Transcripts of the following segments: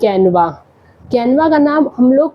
Canva. Canva का नाम हम लोग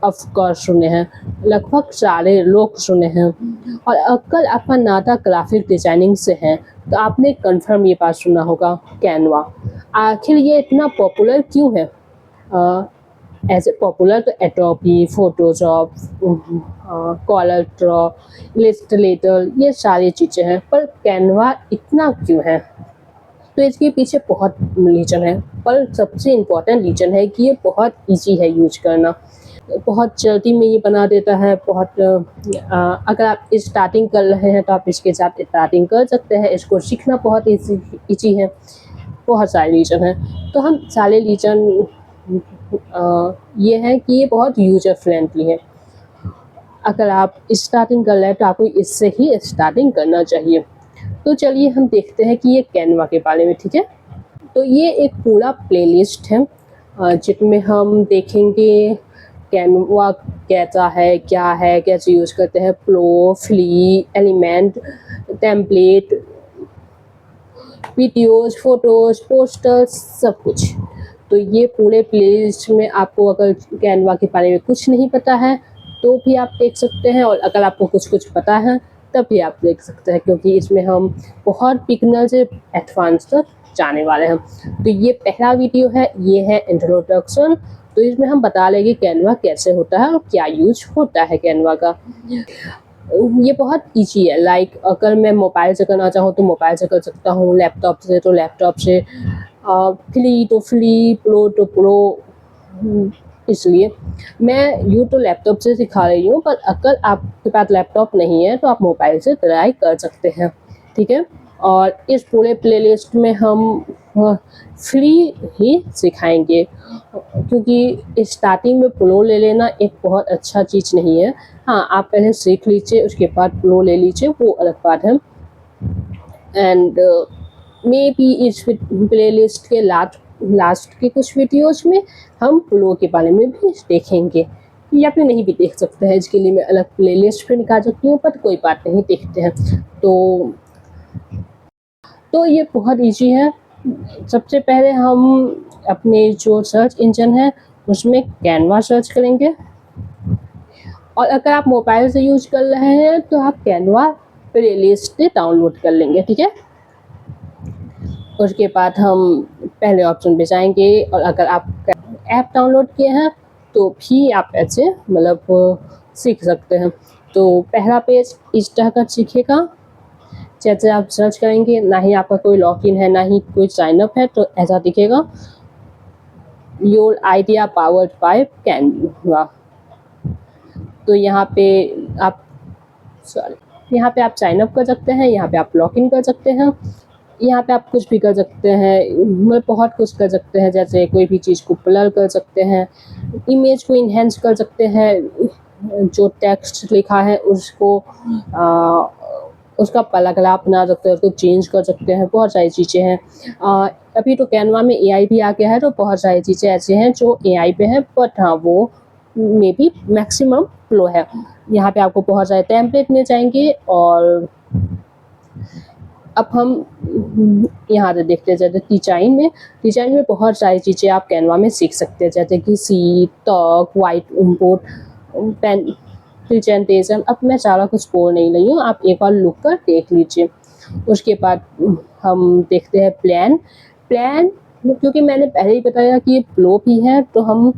ऑफकोर्स सुने हैं, लगभग सारे लोग सुने हैं। और अगर आपका नाता ग्राफिक डिजाइनिंग से है तो आपने कंफर्म ये बात सुना होगा, कैनवा। आखिर ये इतना पॉपुलर क्यों है? ऐसे पॉपुलर तो Adobe, Photoshop, Corel Draw, Illustrator, ये सारी चीज़ें हैं, पर कैनवा इतना क्यों है? तो इसके पीछे बहुत रीज़न है, पर सबसे इम्पोर्टेंट रीज़न है कि ये बहुत इजी है यूज करना, बहुत जल्दी में ये बना देता है। बहुत अगर आप स्टार्टिंग कर रहे हैं तो आप इसके साथ स्टार्टिंग कर सकते हैं। इसको सीखना बहुत इजी है। बहुत सारे रीज़न हैं, तो हम सारे रीज़न ये है कि ये बहुत यूजर फ्रेंडली है। अगर आप स्टार्टिंग कर रहे हैं तो आपको इससे ही स्टार्टिंग करना चाहिए। तो चलिए हम देखते हैं कि ये कैनवा के बारे में, ठीक है। तो ये एक पूरा प्लेलिस्ट है जिसमें हम देखेंगे कैनवा कैसा है, क्या है, कैसे यूज़ करते हैं, फ्लो, फ्ली, element, template, videos, photos, posters, सब कुछ। तो ये पूरे प्लेलिस्ट में आपको अगर कैनवा के बारे में कुछ नहीं पता है तो भी आप देख सकते हैं, और अगर आपको कुछ पता है तब भी आप देख सकते हैं, क्योंकि इसमें हम बहुत बिगिनर से एडवांस तक जाने वाले हैं। तो ये पहला वीडियो है, ये है इंट्रोडक्शन। तो इसमें हम बता लेंगे कैनवा कैसे होता है और क्या यूज होता है कैनवा का। ये बहुत ईजी है। लाइक अगर मैं मोबाइल से करना चाहूँ तो मोबाइल से कर सकता हूँ, लैपटॉप से तो लैपटॉप से, फ्ली तो फ्ली, प्रो तो प्रो। इसलिए मैं यूँ तो लैपटॉप से सिखा रही हूँ, पर अगर आपके पास लैपटॉप नहीं है तो आप मोबाइल से ट्राई कर सकते हैं, ठीक है। और इस पूरे प्लेलिस्ट में हम फ्री ही सिखाएंगे, क्योंकि स्टार्टिंग में प्रो ले लेना एक बहुत अच्छा चीज़ नहीं है। हाँ, आप पहले सीख लीजिए, उसके बाद प्रो ले लीजिए, वो अलग बात है। एंड मे बी इस प्लेलिस्ट के लास्ट के कुछ वीडियोज़ में हम प्रो के बारे में भी देखेंगे, या फिर नहीं भी देख सकते हैं। इसके लिए मैं अलग प्लेलिस्ट भी निकाल सकती हूँ, पर कोई बात नहीं, देखते हैं। तो ये बहुत इजी है। सबसे पहले हम अपने जो सर्च इंजन है उसमें कैनवा सर्च करेंगे, और अगर आप मोबाइल से यूज कर रहे हैं तो आप कैनवा प्लेलिस्ट से डाउनलोड कर लेंगे, ठीक है। उसके बाद हम पहले ऑप्शन पे जाएंगे, और अगर आप ऐप डाउनलोड किए हैं तो भी आप ऐसे मतलब सीख सकते हैं। तो पहला पेज इस तरह का सीखेगा। जैसे आप सर्च करेंगे, ना ही आपका कोई लॉगिन है, ना ही कोई साइनअप है, तो ऐसा दिखेगा, your idea powered by Canva. तो यहाँ पे आप साइनअप कर सकते हैं, यहाँ पे आप लॉगिन कर सकते हैं, यहाँ पे आप कुछ भी कर सकते हैं, मतलब बहुत कुछ कर सकते हैं। जैसे कोई भी चीज़ को ब्लर कर सकते हैं, इमेज को इन्हेंस कर सकते हैं, जो टेक्स्ट लिखा है उसको उसका पैराग्राफ बना सकते हैं, उसको चेंज कर सकते हैं, बहुत सारी चीज़ें हैं। अभी तो कैनवा में AI भी आ गया है, तो बहुत सारी चीज़ें ऐसे हैं जो AI पे हैं, बट हाँ, वो मे बी मैक्सिमम फ्लो है। यहाँ पे आपको बहुत सारे टेम्पलेट मिल जाएंगे, और अब हम यहाँ से देखते हैं। जैसे डिजाइन में बहुत सारी चीज़ें आप कैनवा में सीख सकते हैं, जैसे कि see, talk, white import, pen, presentation. अब मैं सारा कुछ बोल नहीं रही हूँ, आप एक बार लुक कर देख लीजिए। उसके बाद हम देखते हैं प्लान। क्योंकि मैंने पहले ही बताया कि ये फ्लो भी है, तो हम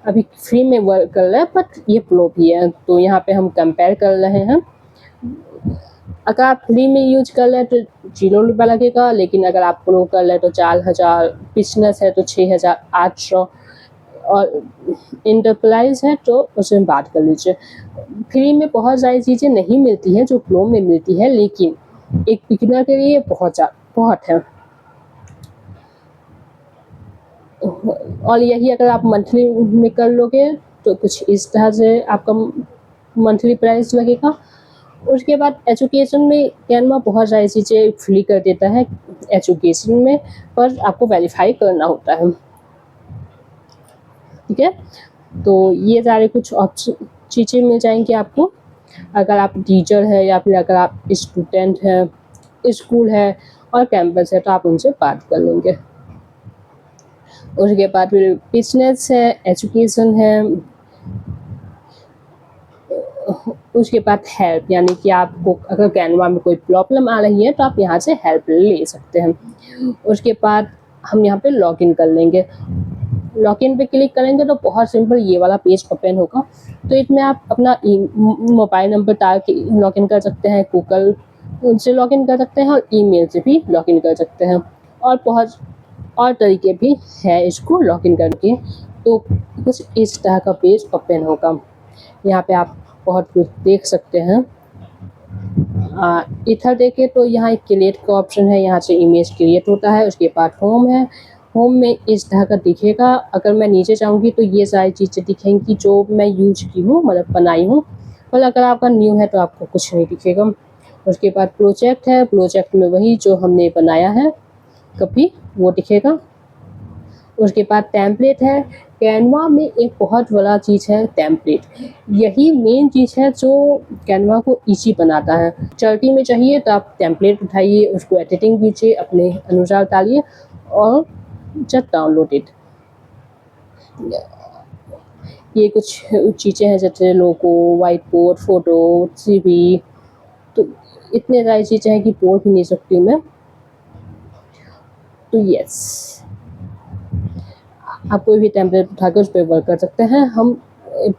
अभी फ्री में वर्क कर रहे हैं, बट ये फ्लो भी है, तो यहाँ पे हम कंपेयर कर रहे हैं। अगर आप फ्री में यूज कर रहे हैं तो 0 रुपये लगेगा, लेकिन अगर आप प्रो कर रहे हैं तो 4000, बिजनेस है तो 6800, और इंटरप्राइज है तो उसमें बात कर लीजिए। फ्री में बहुत सारी चीज़ें नहीं मिलती हैं जो प्रो में मिलती है, लेकिन एक बिगिनर के लिए बहुत है। और यही अगर आप मंथली में कर लोगे तो कुछ इस तरह से आपका मंथली प्राइस लगेगा। उसके बाद एजुकेशन में कैनवा बहुत सारी चीज़ें फ्री कर देता है एजुकेशन में, पर आपको वेरीफाई करना होता है, ठीक है। तो ये सारे कुछ ऑप्शन चीज़ें मिल जाएंगी आपको। अगर आप टीचर है, या फिर अगर आप स्टूडेंट हैं, स्कूल है और कैंपस है, तो आप उनसे बात कर लेंगे। उसके बाद फिर बिजनेस है, एजुकेशन है, उसके बाद हेल्प, यानी कि आपको अगर कैनवा में कोई प्रॉब्लम आ रही है तो आप यहाँ से हेल्प ले सकते हैं। उसके बाद हम यहाँ पे लॉगिन कर लेंगे। लॉगिन पे क्लिक करेंगे तो बहुत सिंपल ये वाला पेज ओपन होगा। तो इसमें आप अपना मोबाइल नंबर डाल के लॉगिन कर सकते हैं, गूगल से लॉगिन कर सकते हैं और ईमेल से भी लॉगिन कर सकते हैं, और बहुत और तरीके भी हैं इसको लॉगिन करके। तो कुछ इस तरह का पेज ओपन होगा। यहाँ पे आप बहुत कुछ देख सकते हैं। इधर देखें तो यहाँ एक क्रिएट का ऑप्शन है, यहाँ से इमेज क्रिएट होता है। उसके बाद होम है, होम में इस तरह का दिखेगा। अगर मैं नीचे जाऊँगी तो ये सारी चीज़ें दिखेंगी जो मैं यूज की हूँ, मतलब बनाई हूँ। पर अगर आपका न्यू है तो आपको कुछ नहीं दिखेगा। उसके बाद प्रोजेक्ट है, प्रोजेक्ट में वही जो हमने बनाया है कभी वो दिखेगा। उसके बाद टेम्पलेट है। कैनवा में एक बहुत बड़ा चीज़ है टेम्पलेट। यही मेन चीज़ है जो कैनवा को ईजी बनाता है। चलती में चाहिए तो आप टेम्पलेट उठाइए, उसको एडिटिंग कीजिए, अपने अनुसार डालिए और जस्ट डाउनलोड इट। ये कुछ चीज़ें हैं जैसे लोगो, वाइट बोर्ड, फ़ोटो, CV। तो इतने सारी चीज़ें हैं कि बोल भी नहीं सकती मैं। तो यस, आप कोई भी टेम्पलेट उठाकर उस पर वर्क कर सकते हैं। हम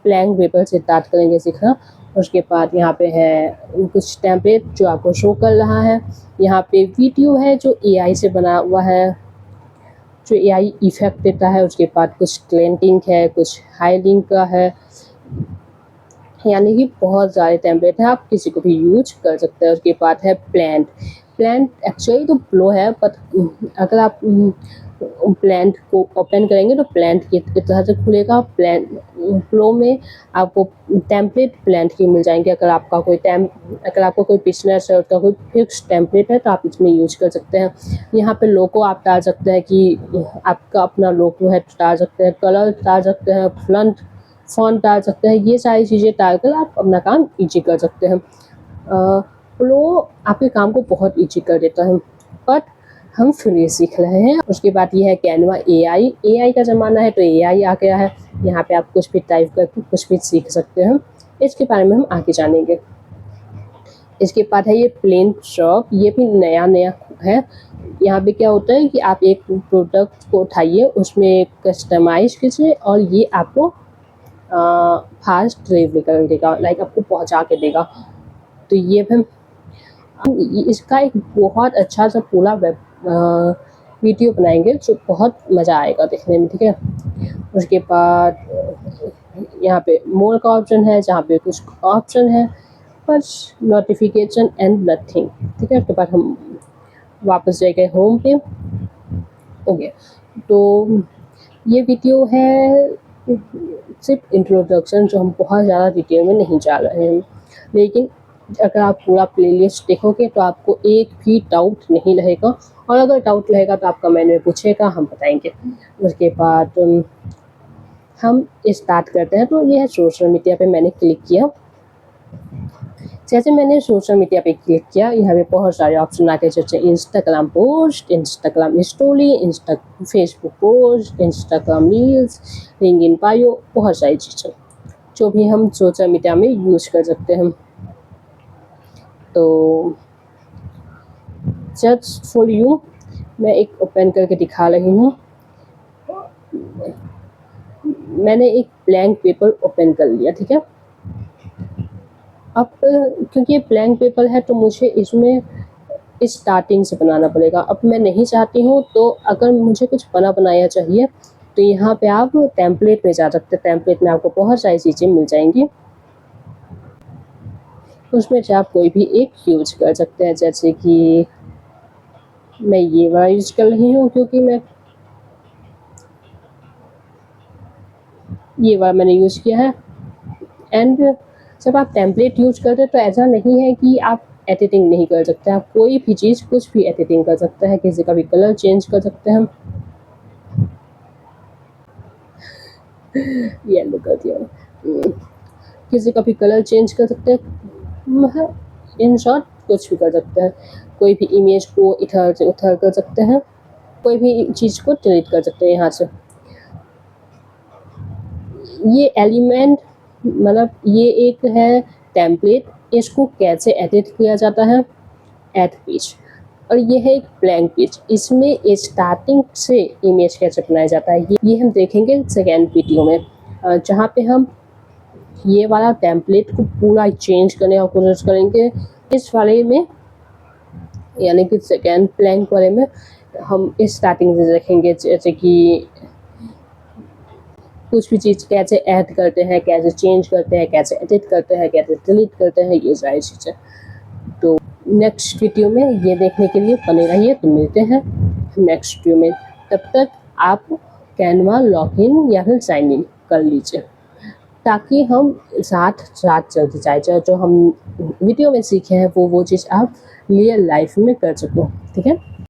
ब्लैंक पेपर से स्टार्ट करेंगे सीखना। उसके बाद यहाँ पे है कुछ टेम्पलेट जो आपको शो कर रहा है। यहाँ पे वीडियो है जो AI से बना हुआ है, जो AI इफेक्ट देता है। उसके बाद कुछ क्लेंटिंग है, कुछ हाइडिंग का है, यानी कि बहुत सारे टेम्पलेट हैं, आप किसी को भी यूज कर सकते हैं। उसके बाद है प्लांट। प्लांट एक्चुअली तो फ्लो है, बट अगर आप प्लांट को ओपन करेंगे तो प्लांट की तरह से खुलेगा। प्लांट फ्लो में आपको टेम्पलेट प्लांट के मिल जाएंगे। अगर आपका कोई बिजनेस है, उसका कोई फिक्स टेम्पलेट है तो आप इसमें यूज कर सकते हैं। यहाँ पे लोगो आप डाल सकते हैं कि आपका अपना लोगो है तो डाल सकते हैं, कलर डाल सकते हैं, फ़ॉन्ट डाल सकते हैं। ये सारी चीज़ें डालकर आप अपना काम ईजी कर सकते हैं। फ्लो आपके काम को बहुत ईजी कर देता है, बट हम फ्री सीख रहे हैं। उसके बाद ये है कैनवा AI का ज़माना है तो AI आ गया है। यहाँ पे आप कुछ भी टाइप करके कुछ भी सीख सकते हैं। इसके बारे में हम आगे जानेंगे। इसके बाद है ये प्लेन शॉप, ये भी नया है। यहाँ पे क्या होता है कि आप एक प्रोडक्ट को उठाइए, उसमें कस्टमाइज़ कीजिए और ये आपको फास्ट डिलीवरी कर देगा, लाइक आपको पहुँचा के देगा। तो ये हम इसका एक बहुत अच्छा सा पूरा वीडियो बनाएंगे जो बहुत मज़ा आएगा देखने में, ठीक है। उसके बाद यहाँ पे मोर का ऑप्शन है, जहाँ पे कुछ ऑप्शन है, बस नोटिफिकेशन एंड नथिंग, ठीक है। उसके बाद हम वापस जाएंगे होम पे। ओके, तो ये वीडियो है सिर्फ इंट्रोडक्शन, जो हम बहुत ज़्यादा डिटेल में नहीं जा रहे हैं। लेकिन अगर आप पूरा प्लेलिस्ट देखोगे तो आपको एक भी डाउट नहीं रहेगा, और अगर डाउट रहेगा तो आप कमेंट में पूछेगा, हम बताएंगे। उसके बाद हम स्टार्ट करते हैं। तो ये है सोशल मीडिया पे मैंने क्लिक किया। जैसे मैंने सोशल मीडिया पे क्लिक किया, यहाँ पे बहुत सारे ऑप्शन आ गए, जैसे Instagram post, Instagram story, Facebook post, Instagram reels, LinkedIn bio, बहुत सारी चीज़ें जो भी हम सोशल मीडिया में यूज कर सकते हैं। तो जस्ट फॉर यू मैं एक ओपन करके दिखा रही हूँ। मैंने एक ब्लैंक पेपर ओपन कर लिया, ठीक है। अब क्योंकि ये ब्लैंक पेपर है तो मुझे इसमें स्टार्टिंग से बनाना पड़ेगा। अब मैं नहीं चाहती हूँ, तो अगर मुझे कुछ बनाया चाहिए तो यहाँ पे आप टेम्पलेट में जा सकते हैं। टेम्पलेट में आपको बहुत सारी चीज़ें मिल जाएंगी, उसमें से आप कोई भी एक यूज कर सकते हैं। जैसे कि मैं ये वाला यूज कर रही हूँ, क्योंकि मैं ये वाला मैंने यूज किया है। एंड जब आप टेम्पलेट यूज करते हैं तो ऐसा नहीं है कि आप एडिटिंग नहीं कर सकते। आप कोई भी चीज़ कुछ भी एडिटिंग कर सकते हैं, किसी का भी कलर चेंज कर सकते हैं। येलो कर दिया, किसी का भी कलर चेंज कर सकते हैं। इन शॉर्ट कुछ भी कर सकते हैं। कोई भी इमेज को इधर से उधर कर सकते हैं, कोई भी चीज़ को डिलीट कर सकते हैं यहाँ से। ये एलिमेंट मतलब ये एक है टेम्पलेट, इसको कैसे एडिट किया जाता है, ऐड पेज। और ये है एक ब्लैंक पेज, इसमें स्टार्टिंग से इमेज कैसे बनाया जाता है ये हम देखेंगे सेकेंड वीडियो में, जहाँ पे हम ये वाला टेम्पलेट को पूरा चेंज करने का कोशिश करेंगे। इस वाले में यानी कि सेकेंड ब्लैंक वाले में हम स्टार्टिंग से देखेंगे, जैसे कि कुछ भी चीज़ कैसे ऐड करते हैं, कैसे चेंज करते हैं, कैसे एडिट करते हैं, कैसे डिलीट करते हैं, ये सारी चीज़ें। तो नेक्स्ट वीडियो में ये देखने के लिए बने रहिए। तो मिलते हैं नेक्स्ट वीडियो में, तब तक आप कैनवा लॉगिन या फिर साइन इन कर लीजिए, ताकि हम साथ चलते जाए, जो हम वीडियो में सीखे हैं वो चीज़ आप रियल लाइफ में कर सको। ठीक है।